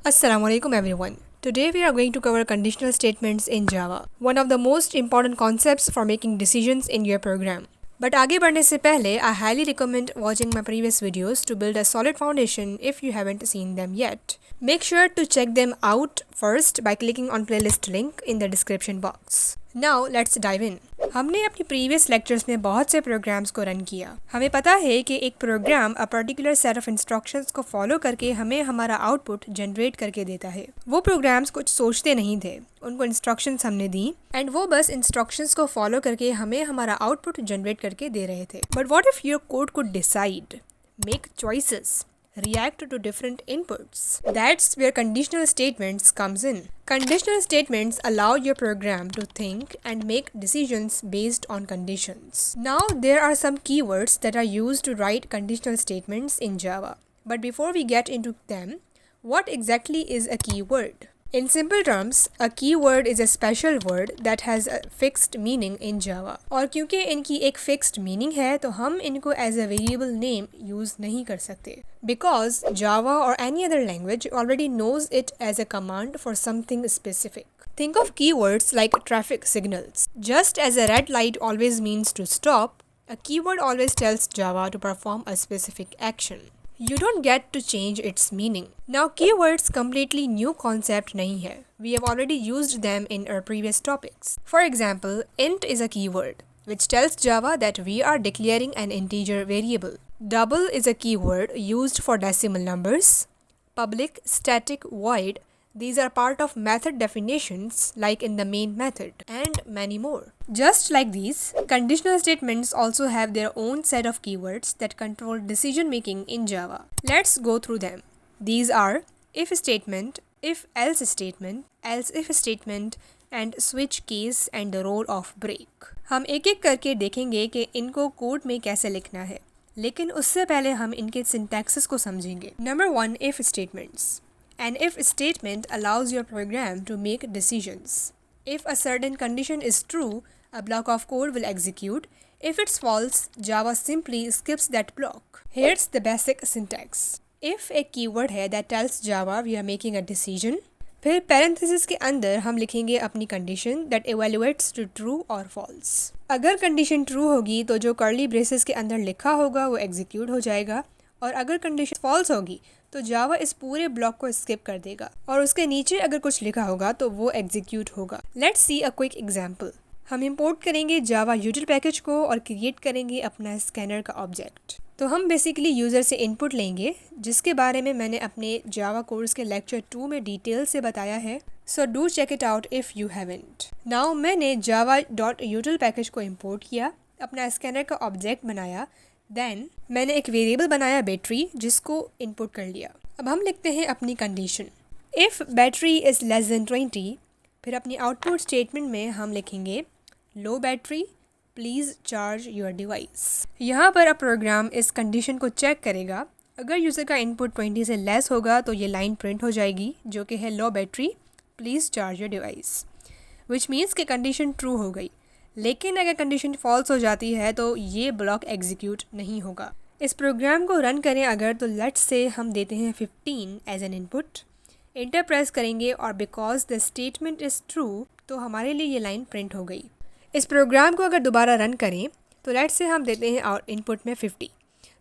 Assalamualaikum everyone. Today we are going to cover conditional statements in Java, one of the most important concepts for making decisions in your program. But आगे बढ़ने से पहले, I highly recommend watching my previous videos to build a solid foundation if you haven't seen them yet. Make sure to check them out first by clicking on playlist link in the description box. Now let's dive in. हमने अपनी previous lectures में बहुत से programmes को run किया। हमें पता है कि एक program a particular set of instructions को फॉलो करके हमें हमारा आउटपुट जनरेट करके देता है। वो प्रोग्राम्स कुछ सोचते नहीं थे, उनको इंस्ट्रक्शंस हमने दी एंड वो बस इंस्ट्रक्शंस को फॉलो करके हमें हमारा आउटपुट जनरेट करके दे रहे थे। But what if your code could decide, make choices, react to different inputs? That's where conditional statements comes in. Conditional statements allow your program to think and make decisions based on conditions. Now there are some keywords that are used to write conditional statements in Java. But before we get into them, what exactly is a keyword? In simple terms, a keyword is a special word that has a fixed meaning in Java. और क्योंकि इनकी एक fixed meaning है तो हम इनको as a variable name use नहीं कर सकते. Because Java or any other language already knows it as a command for something specific. Think of keywords like traffic signals. Just as a red light always means to stop, a keyword always tells Java to perform a specific action. You don't get to change its meaning. Now keywords completely new concept नहीं है. We have already used them in our previous topics. For example, int is a keyword which tells Java that we are declaring an integer variable. Double is a keyword used for decimal numbers. Public, static, void, these are part of method definitions like in the main method, and many more. Just like these, conditional statements also have their own set of keywords that control decision making in Java. Let's go through them. These are if statement, if else statement, else if statement, and switch case and the role of break. हम एक एक करके देखेंगे कि इनको code में कैसे लिखना है, लेकिन उससे पहले हम इनके सिंटैक्सेस को समझेंगे. Number 1, if statements. An if statement allows your program to make decisions. If a certain condition is true, a block of code will execute. If it's false, Java simply skips that block. Here's the basic syntax. If एक keyword है that tells Java we are making a decision, फिर parenthesis के अंदर हम लिखेंगे अपनी condition that evaluates to true or false. अगर condition true होगी तो जो curly braces के अंदर लिखा होगा वो execute हो जाएगा, और अगर condition false होगी तो जावा इस पूरे ब्लॉक को स्किप कर देगा और उसके नीचे अगर कुछ लिखा होगा तो वो एग्जीक्यूट होगा. Let's see a quick example. हम इंपोर्ट करेंगे जावा यूटिल पैकेज को और क्रिएट करेंगे अपना स्कैनर का ऑब्जेक्ट. तो हम बेसिकली यूज़र से इनपुट लेंगे जिसके बारे में मैंने अपने जावा कोर्स के लेक्चर 2 में डिटेल से बताया है. So do check it out if you haven't. Now मैंने java.util पैकेज को इम्पोर्ट किया, अपना स्कैनर का ऑब्जेक्ट बनाया, देन मैंने एक वेरिएबल बनाया बैटरी जिसको इनपुट कर लिया. अब हम लिखते हैं अपनी condition if battery is less than 20. फिर अपनी आउटपुट स्टेटमेंट में हम लिखेंगे low battery please charge your device. यहाँ पर अब प्रोग्राम इस कंडीशन को चेक करेगा. अगर यूज़र का इनपुट 20 से लेस होगा तो ये लाइन प्रिंट हो जाएगी जो कि है low battery please charge your device, which means कि कंडीशन ट्रू हो गई. लेकिन अगर कंडीशन फॉल्स हो जाती है तो ये ब्लॉक एग्जीक्यूट नहीं होगा. इस प्रोग्राम को रन करें अगर तो लेट्स से हम देते हैं 15 as an input, enter press करेंगे और because the statement is true तो हमारे लिए ये लाइन प्रिंट हो गई. इस प्रोग्राम को अगर दोबारा रन करें तो लेट्स से हम देते हैं और इनपुट में 50,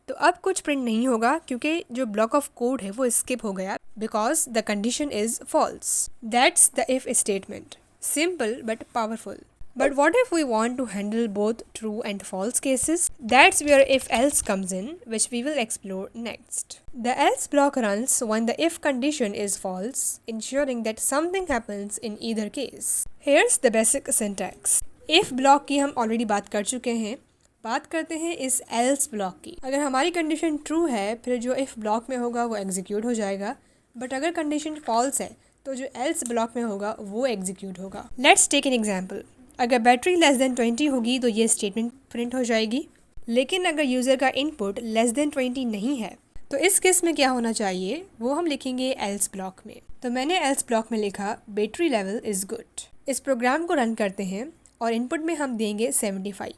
तो अब कुछ प्रिंट नहीं होगा क्योंकि जो ब्लॉक ऑफ कोड है वो स्किप हो गया because the condition is false. That's the if statement. Simple but powerful. But what if we want to handle both true and false cases? That's where if else comes in, which we will explore next. The else block runs when the if condition is false, ensuring that something happens in either case. Here's the basic syntax. If block की हम already बात कर चुके हैं. बात करते हैं इस else block की. अगर हमारी condition true है फिर जो if block में होगा वो execute हो जाएगा, but अगर condition false है तो जो else block में होगा वो execute होगा. Let's take an example. अगर बैटरी लेस देन 20 होगी तो ये स्टेटमेंट प्रिंट हो जाएगी, लेकिन अगर यूज़र का इनपुट लेस देन 20 नहीं है तो इस केस में क्या होना चाहिए वो हम लिखेंगे एल्स ब्लॉक में. तो मैंने एल्स ब्लॉक में लिखा बैटरी लेवल इज़ गुड. इस प्रोग्राम को रन करते हैं और इनपुट में हम देंगे 75.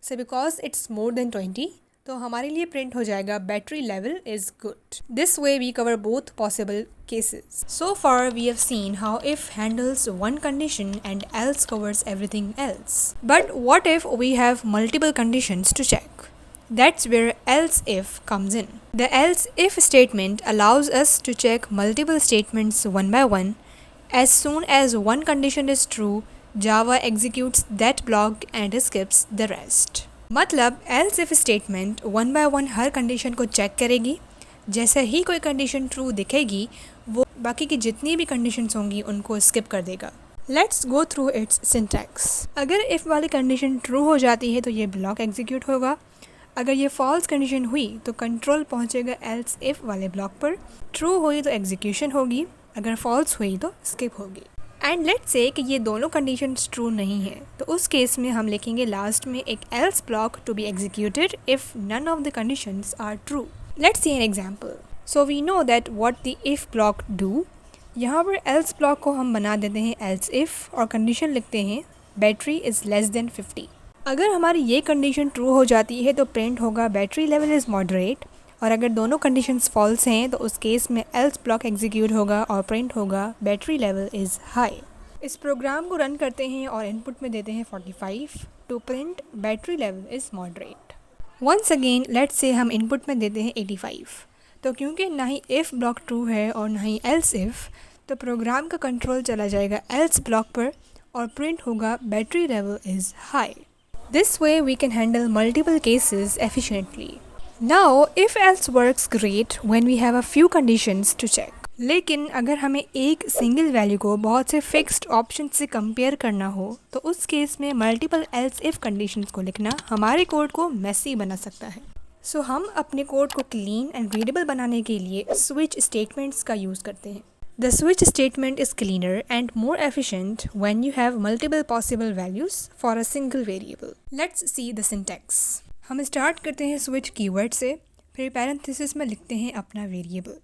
So because it's more than 20 तो हमारे लिए प्रिंट हो जाएगा battery level is good. This way we cover both possible cases. So far we have seen how if handles one condition and else covers everything else. But what if we have multiple conditions to check? That's where else if comes in. The else if statement allows us to check multiple statements one by one. As soon as one condition is true, Java executes that block and skips the rest. मतलब else if statement one by one her condition को check करेगी. जैसे ही कोई condition true दिखेगी वो बाकी की जितनी भी कंडीशंस होंगी उनको स्किप कर देगा. Let's go through it's syntax. अगर इफ़ वाली कंडीशन ट्रू हो जाती है तो ये ब्लॉक एग्जीक्यूट होगा. अगर ये फॉल्स कंडीशन हुई तो कंट्रोल पहुंचेगा एल्स इफ़ वाले ब्लॉक पर. ट्रू हुई तो एग्जीक्यूशन होगी, अगर फॉल्स हुई तो स्किप होगी. एंड लेट्स से कि ये दोनों कंडीशंस ट्रू नहीं है तो उस केस में हम लिखेंगे लास्ट में एक else block to be executed if none of the conditions are true. Let's see an example. So we know that what the if block do. यहाँ पर else block को हम बना देते हैं else if और कंडीशन लिखते हैं बैटरी इज़ लेस देन 50. अगर हमारी ये कंडीशन ट्रू हो जाती है तो प्रिंट होगा बैटरी लेवल इज़ मॉडरेट, और अगर दोनों कंडीशंस फॉल्स हैं तो उस केस में else ब्लॉक एग्जीक्यूट होगा और प्रिंट होगा बैटरी लेवल इज़ हाई. इस प्रोग्राम को रन करते हैं और इनपुट में देते हैं 45 to print battery level is moderate. Once again let's say हम इनपुट में देते हैं 85. तो क्योंकि ना ही इफ़ ब्लॉक ट्रू है और ना ही एल्स इफ़, तो प्रोग्राम का कंट्रोल चला जाएगा एल्स ब्लॉक पर और प्रिंट होगा battery level is high. This way we can handle multiple cases efficiently. Now if else works great when we have a few conditions to check. लेकिन अगर हमें एक सिंगल वैल्यू को बहुत से फिक्स्ड ऑप्शन से कंपेयर करना हो तो उस केस में मल्टीपल एल्स इफ़ कंडीशंस को लिखना हमारे कोड को मेसी बना सकता है. सो हम अपने कोड को क्लीन एंड रीडेबल बनाने के लिए स्विच स्टेटमेंट्स का यूज़ करते हैं. The switch statement is cleaner and more efficient when you have multiple possible values for a single variable. Let's see the syntax. हम स्टार्ट करते हैं स्विच कीवर्ड से, फिर पैरेंथेसिस में लिखते हैं अपना वेरिएबल,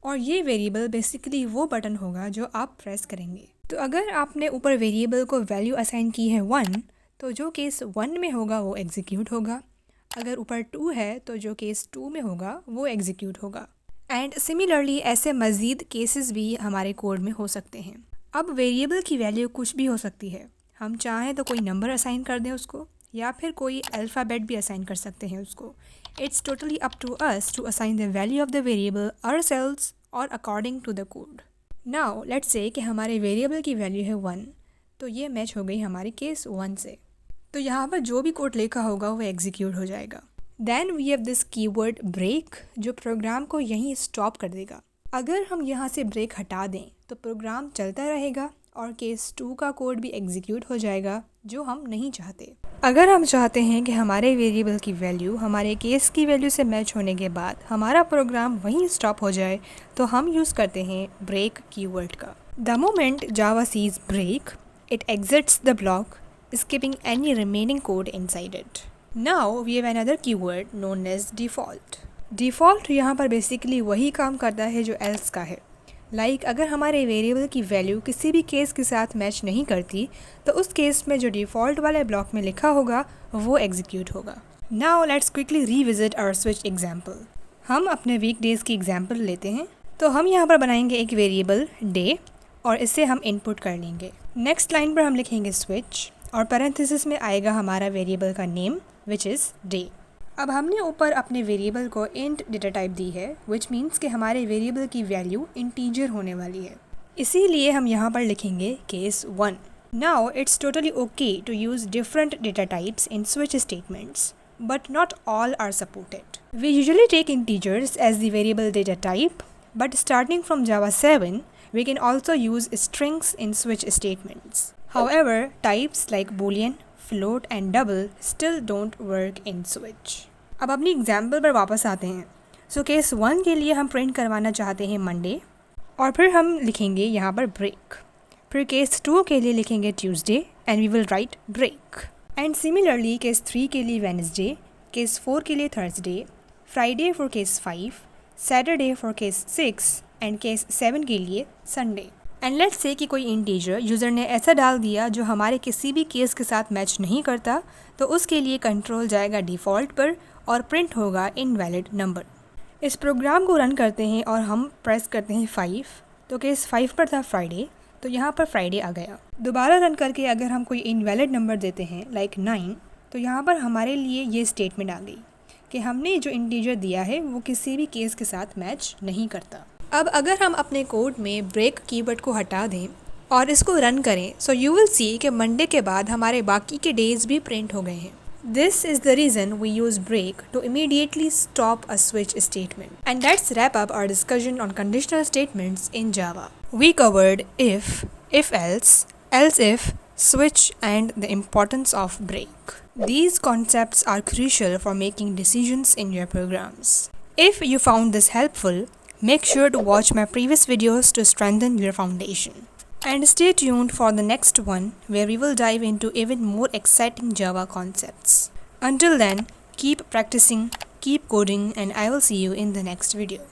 और ये वेरिएबल बेसिकली वो बटन होगा जो आप प्रेस करेंगे. तो अगर आपने ऊपर वेरिएबल को वैल्यू असाइन की है 1 तो जो केस 1 में होगा वो एग्जीक्यूट होगा. अगर ऊपर 2 है तो जो केस 2 में होगा वो एग्जीक्यूट होगा. एंड सिमिलरली ऐसे मज़ीद केसेस भी हमारे कोड में हो सकते हैं. अब वेरिएबल की वैल्यू कुछ भी हो सकती है. हम चाहें तो कोई नंबर असाइन कर दें उसको, या फिर कोई अल्फ़ाबेट भी असाइन कर सकते हैं उसको. It's totally up to us to assign the value of the variable ourselves or according to the code. Now let's say कि हमारे वेरिएबल की वैल्यू है 1, तो ये मैच हो गई हमारी केस 1 से. तो यहाँ पर जो भी कोड लिखा होगा वो एग्जीक्यूट हो जाएगा. Then we have this keyword break जो प्रोग्राम को यहीं स्टॉप कर देगा. अगर हम यहाँ से ब्रेक हटा दें तो प्रोग्राम चलता रहेगा और केस 2 का कोड भी एग्जीक्यूट हो जाएगा जो हम नहीं चाहते. अगर हम चाहते हैं कि हमारे वेरिएबल की वैल्यू हमारे केस की वैल्यू से मैच होने के बाद हमारा प्रोग्राम वहीं स्टॉप हो जाए तो हम यूज़ करते हैं ब्रेक कीवर्ड का. The moment Java sees break it exits the block skipping any remaining code inside it. Now we have another keyword known as default. Default यहाँ पर बेसिकली वही काम करता है जो else का है. अगर हमारे वेरिएबल की वैल्यू किसी भी केस के साथ मैच नहीं करती तो उस केस में जो डिफ़ॉल्ट वाले ब्लॉक में लिखा होगा वो एग्जीक्यूट होगा. Now let's quickly revisit our switch example. हम अपने वीक डेज़ की एग्जाम्पल लेते हैं. तो हम यहाँ पर बनाएंगे एक वेरिएबल डे और इसे हम इनपुट कर लेंगे. नेक्स्ट लाइन पर हम लिखेंगे स्विच और पैरेंथेसिस में आएगा हमारा वेरिएबल का नेम विच इज़ डे. अब हमने ऊपर अपने वेरिएबल को इंट डेटा टाइप दी है विच मीन्स कि हमारे वेरिएबल की वैल्यू इंटीजर होने वाली है. इसीलिए हम यहाँ पर लिखेंगे case 1. Now it's totally okay to use different data types in switch statements but not all are supported. We usually take integers as the variable data type but starting from Java 7 we can also use strings in switch statements. However, types like boolean, float and double still don't work in switch. अब अपनी example पर वापस आते हैं. So case 1 के लिए हम print करवाना चाहते हैं मंडे और फिर हम लिखेंगे यहाँ पर ब्रेक. फिर केस 2 के लिए लिखेंगे Tuesday and we will write break. And similarly case 3 के लिए वेडनेसडे, केस 4 के लिए Thursday, Friday for case 5, Saturday for case 6 and case 7 के लिए संडे. एंड लेट्स से कि कोई इंटीजर यूज़र ने ऐसा डाल दिया जो हमारे किसी भी केस के साथ मैच नहीं करता तो उसके लिए कंट्रोल जाएगा डिफ़ॉल्ट पर और प्रिंट होगा इनवैलिड नंबर। इस प्रोग्राम को रन करते हैं और हम प्रेस करते हैं 5, तो केस 5 पर था फ्राइडे, तो यहाँ पर फ्राइडे आ गया। दोबारा रन करके अगर हम कोई इनवैलिड नंबर देते हैं लाइक 9, तो यहाँ पर हमारे लिए ये स्टेटमेंट आ गई कि हमने जो इंटीजर दिया है वो किसी भी केस के साथ मैच नहीं करता। अब अगर हम अपने कोड में ब्रेक कीवर्ड को हटा दें और इसको रन करें, सो यू विल सी कि मंडे के बाद हमारे बाकी के डेज भी प्रिंट हो गए हैं। This is the reason we use break to immediately stop a switch statement. And let's wrap up our discussion on conditional statements in Java. We covered if else, else if, switch, and the importance of break. These concepts are crucial for making decisions in your programs. If you found this helpful, make sure to watch my previous videos to strengthen your foundation. And stay tuned for the next one, where we will dive into even more exciting Java concepts. Until then, keep practicing, keep coding, and I will see you in the next video.